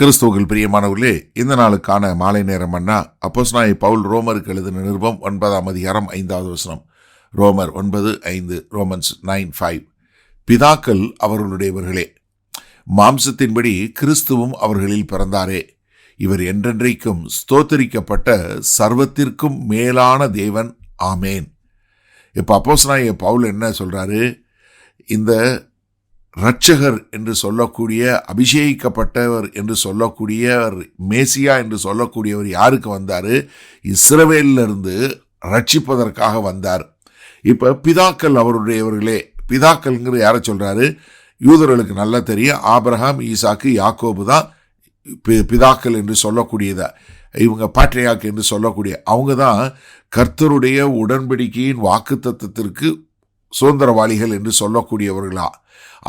கிறிஸ்துவுக்குள் பிரியமானவர்களே, இந்த நாளுக்கான மாலை நேரம் அண்ணா அப்போஸ்தலனாகிய பவுல் ரோமருக்கு எழுதின நிருபம் 9ஆம் அதிகாரம் 5வது வசனம். ரோமர் 9:5, ரோமன்ஸ் 9:5. பிதாக்கள் அவர்களுடையவர்களே, மாம்சத்தின்படி கிறிஸ்துவும் அவர்களில் பிறந்தாரே. இவர் என்றென்றைக்கும் ஸ்தோத்தரிக்கப்பட்ட சர்வத்திற்கும் மேலான தேவன். ஆமேன். இப்போ அப்போஸ்தலனாகிய பவுல் என்ன சொல்றாரு? இந்த இரட்சகர் என்று சொல்லக்கூடிய, அபிஷேகிக்கப்பட்டவர் என்று சொல்லக்கூடிய, மேசியா என்று சொல்லக்கூடியவர் யாருக்கு வந்தார்? இஸ்ரவேலிலிருந்து ரட்சிப்பதற்காக வந்தார். இப்போ பிதாக்கள் அவருடையவர்களே, பிதாக்கள்ங்கிறது யாரை சொல்றாரு? யூதர்களுக்கு நல்லா தெரியும், ஆபிரகாம், ஈசாக்கு, யாக்கோபு தான் பிதாக்கள் என்று சொல்லக்கூடியதா. இவங்க பாட்ரியாக் என்று சொல்லக்கூடிய அவங்க தான் கர்த்தருடைய உடன்படிக்கையின் வாக்குத்தத்தத்திற்கு சுதந்திரவாளிகள் என்று சொல்லக்கூடியவர்களா.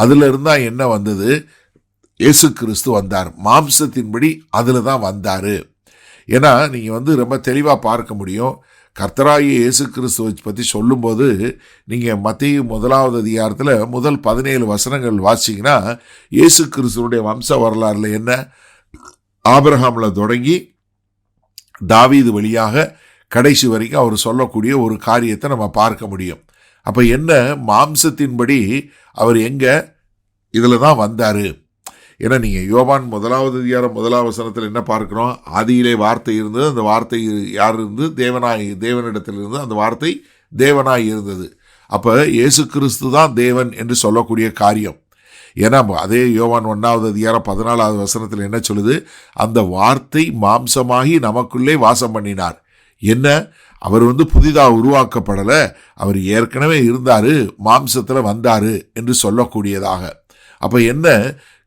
அதுல இருந்தா என்ன வந்தது? இயேசு கிறிஸ்து வந்தார். மாம்சத்தின்படி அதுல தான் வந்தாரு. ஏன்னா நீங்க ரொம்ப தெளிவா பார்க்க முடியும். கர்த்தராகிய இயேசு கிறிஸ்துவை பற்றி சொல்லும்போது நீங்க மத்தேயு 1வது அதிகாரத்தில் முதல் 17 வசனங்கள் வாசிங்கன்னா, இயேசு கிறிஸ்துவனுடைய வம்ச வரலாறுல என்ன, ஆபிரகாம்ல தொடங்கி தாவீது வழியாக கடைசி வரைக்கும் அவர் சொல்லக்கூடிய ஒரு காரியத்தை நம்ம பார்க்க முடியும். அப்ப என்ன, மாம்சத்தின்படி அவர் எங்க இதுல தான் வந்தாரு. ஏன்னா நீங்க யோவான் 1வது அதிகாரம் 1வது வசனத்தில் என்ன பார்க்கிறோம்? ஆதியிலே வார்த்தை இருந்தது, அந்த வார்த்தை யார் இருந்து? தேவனிடத்தில் இருந்து, அந்த வார்த்தை தேவனாய் இருந்தது. அப்ப இயேசு கிறிஸ்து தான் தேவன் என்று சொல்லக்கூடிய காரியம். ஏன்னா அதே யோவான் 1வது அதிகாரம் 14வது வசனத்தில் என்ன சொல்லுது? அந்த வார்த்தை மாம்சமாகி நமக்குள்ளே வாசம் பண்ணினார். என்ன, அவர் புதிதாக உருவாக்கப்படலை, அவர் ஏற்கனவே இருந்தாரு, மாம்சத்தில் வந்தாரு என்று சொல்லக்கூடியதாக. அப்ப என்ன,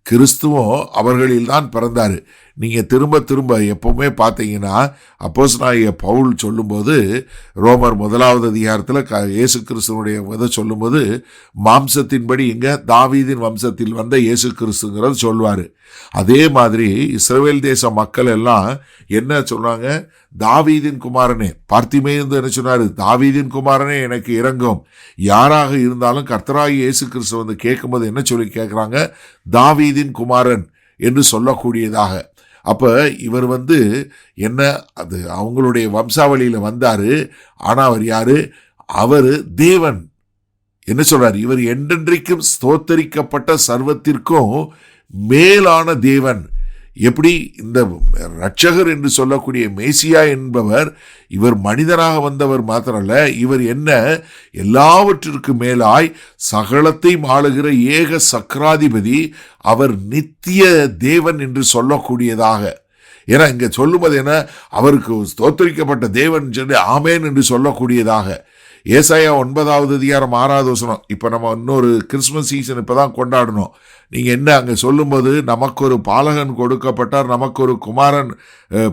கிறிஸ்துவும் அவர்களில் தான் பிறந்தாரு. நீங்க திரும்ப திரும்ப எப்பவுமே பார்த்தீங்கன்னா அப்போஸ்தலனாகிய பவுல் சொல்லும்போது, ரோமர் 1வது அதிகாரத்தில் இயேசு கிறிஸ்துவனுடைய சொல்லும்போது மாம்சத்தின்படி இங்க தாவீதின் வம்சத்தில் வந்த இயேசு கிறிஸ்துங்கிறது சொல்வாரு. அதே மாதிரி இஸ்ரவேல் தேச மக்கள் எல்லாம் என்ன சொல்றாங்க? தாவீதின் குமாரனே, பார்த்திமேயு என்ன சொன்னாரு? தாவீதின் குமாரனே எனக்கு இரங்கும். யாராக இருந்தாலும் கர்த்தராகிய இயேசு கிறிஸ்து கேட்கும்போது என்ன சொல்லி கேட்குறாங்க? தாவீதின் குமாரன் என்று சொல்லக்கூடியதாக. அப்ப இவர் என்ன, அது அவங்களுடைய வம்சாவளியில வந்தாரு. ஆனா அவர் யாரு? அவரு தேவன். என்ன சொல்றாரு? இவர் என்றென்றைக்கும் ஸ்தோத்தரிக்கப்பட்ட சர்வத்திற்கும் மேலான தேவன். எப்படி இந்த இரட்சகர் என்று சொல்லக்கூடிய மேசியா என்பவர் இவர் மனிதனாக வந்தவர் மாத்திரமல்ல, இவர் என்ன, எல்லாவற்றிற்கு மேலாய் சகலத்தை ஆளுகிற ஏக சக்கராதிபதி. அவர் நித்திய தேவன் என்று சொல்லக்கூடியதாக. ஏன்னா இங்க சொல்லும்போது என்ன, அவருக்கு ஸ்தோத்தரிக்கப்பட்ட தேவன் சொல்லி ஆமேன் என்று சொல்லக்கூடியதாக. ஏசாயா 9வது அதிகாரம் 6வது வசனம். இப்போ நம்ம இன்னொரு கிறிஸ்மஸ் சீசன் இப்போதான் கொண்டாடணும். நீங்கள் என்ன அங்கே சொல்லும்போது, நமக்கு ஒரு பாலகன் கொடுக்கப்பட்டார், நமக்கு ஒரு குமாரன்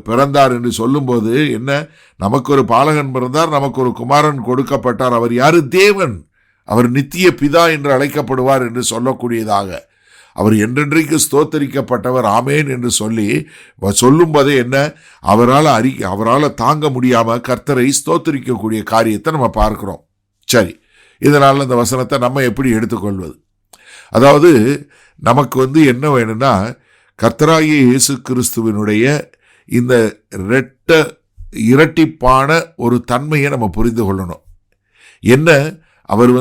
பிறந்தார் என்று சொல்லும்போது என்ன, நமக்கு ஒரு பாலகன் பிறந்தார், நமக்கு ஒரு குமாரன் கொடுக்கப்பட்டார். அவர் யாரு? தேவன். அவர் நித்திய பிதா என்று அழைக்கப்படுவார் என்று சொல்லக்கூடியதாக. அவர் என்றென்றைக்கு ஸ்தோத்தரிக்கப்பட்டவர், ஆமேன் என்று சொல்லி சொல்லும்போதே என்ன, அவரால் தாங்க முடியாம கர்த்தரை ஸ்தோத்தரிக்கக்கூடிய காரியத்தை நம்ம பார்க்கிறோம். சரி, இதனால இந்த வசனத்தை நம்ம எப்படி எடுத்துக்கொள்வது? அதாவது நமக்கு என்ன வேணும்னா, கர்த்தராகிய இயேசு கிறிஸ்துவினுடைய இந்த இரட்டிப்பான ஒரு தன்மையை நம்ம புரிந்து கொள்ளணும். என்ன, அவர்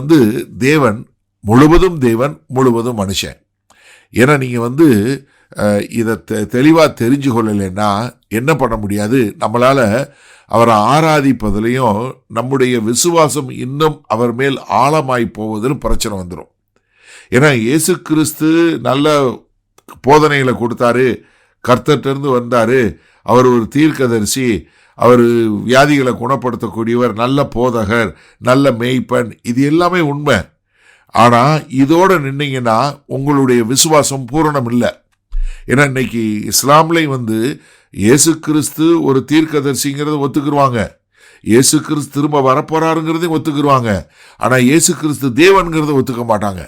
தேவன், முழுவதும் தேவன், முழுவதும் மனுஷன். ஏன்னா நீங்க இதை தெளிவாக தெரிஞ்சு கொள்ளலைன்னா என்ன பண்ண முடியாது? நம்மளால அவரை ஆராதிப்பதிலையும் நம்முடைய விசுவாசம் இன்னும் அவர் மேல் ஆழமாய் போவதிலும் பிரச்சனை வந்துடும். ஏன்னா இயேசு கிறிஸ்து நல்ல போதனைகளை கொடுத்தாரு, கர்த்தர்கிட்டருந்து வந்தாரு, அவர் ஒரு தீர்க்கதரிசி, அவர் வியாதிகளை குணப்படுத்தக்கூடியவர், நல்ல போதகர், நல்ல மேய்ப்பன், இது எல்லாமே உண்மை. ஆனா இதோட நின்னீங்கன்னா உங்களுடைய விசுவாசம் பூரணம் இல்லை. ஏன்னா இன்னைக்கு இஸ்லாம்லையும் இயேசு கிறிஸ்து ஒரு தீர்க்கதரிசிங்கிறத ஒத்துக்குருவாங்க, இயேசு கிறிஸ்து திரும்ப வரப்போறாருங்கிறதையும் ஒத்துக்குருவாங்க. ஆனா இயேசு கிறிஸ்து தேவன்கிறத ஒத்துக்க மாட்டாங்க.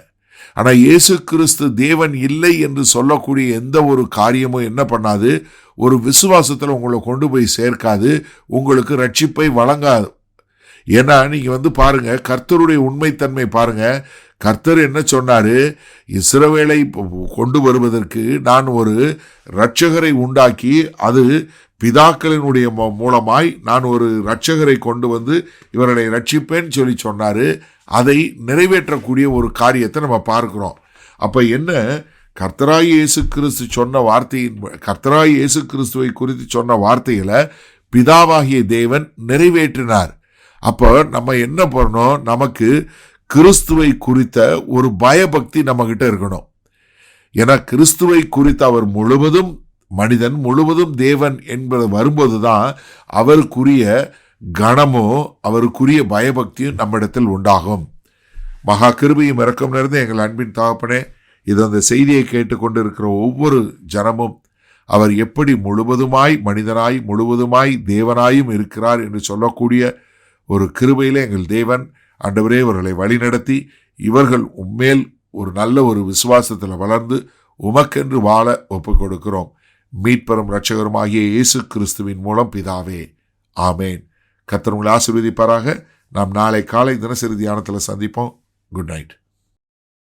ஆனா இயேசு கிறிஸ்து தேவன் இல்லை என்று சொல்லக்கூடிய எந்த ஒரு காரியமும் என்ன பண்ணாது? ஒரு விசுவாசத்துல உங்களை கொண்டு போய் சேர்க்காது, உங்களுக்கு ரட்சிப்பை வழங்காது. ஏன்னா நீங்க பாருங்க, கர்த்தருடைய உண்மைத்தன்மை பாருங்க. கர்த்தர் என்ன சொன்னாரு? இஸ்ரவேலை கொண்டு வருவதற்கு நான் ஒரு இரட்சகரை உண்டாக்கி, அது பிதாக்களினுடைய மூலமாய் நான் ஒரு இரட்சகரை கொண்டு வந்து இவர்களை ரட்சிப்பேன்னு சொல்லி சொன்னாரு. அதை நிறைவேற்றக்கூடிய ஒரு காரியத்தை நம்ம பார்க்கிறோம். அப்ப என்ன, கர்த்தராய் இயேசு கிறிஸ்து சொன்ன வார்த்தையின், கர்த்தராய் இயேசு கிறிஸ்துவை குறித்து சொன்ன வார்த்தைகளை பிதாவாகிய தேவன் நிறைவேற்றினார். அப்போ நம்ம என்ன பண்ணணும்? நமக்கு கிறிஸ்துவை குறித்த ஒரு பயபக்தி நம்ம கிட்ட இருக்கணும். ஏன்னா கிறிஸ்துவை குறித்த அவர் முழுவதும் மனிதன், முழுவதும் தேவன் என்பது வரும்போதுதான் அவருக்குரிய கணமோ அவருக்குரிய பயபக்தியும் நம்மிடத்தில் உண்டாகும். மகா கிருபையும் இரக்கம் நிறைந்த எங்கள் அன்பின் தகப்பனே, இது அந்த செய்தியை கேட்டுக்கொண்டு இருக்கிற ஒவ்வொரு ஜனமும் அவர் எப்படி முழுவதுமாய் மனிதனாய் முழுவதுமாய் தேவனாயும் இருக்கிறார் என்று சொல்லக்கூடிய ஒரு கிருபையிலே எங்கள் தேவன் ஆண்டவரே இவர்களை வழிநடத்தி, இவர்கள் உம்மேல் ஒரு நல்ல ஒரு விசுவாசத்தில் வளர்ந்து உமக்கென்று வாழ ஒப்புக் கொடுக்கிறோம். மீட்பெரும் இரட்சகருமாகிய இயேசு கிறிஸ்துவின் மூலம் பிதாவே, ஆமேன். கர்த்தர் உங்களை ஆசீர்வதிப்பாராக. நாம் நாளை காலை தினசரி தியானத்தில் சந்திப்போம். Good night.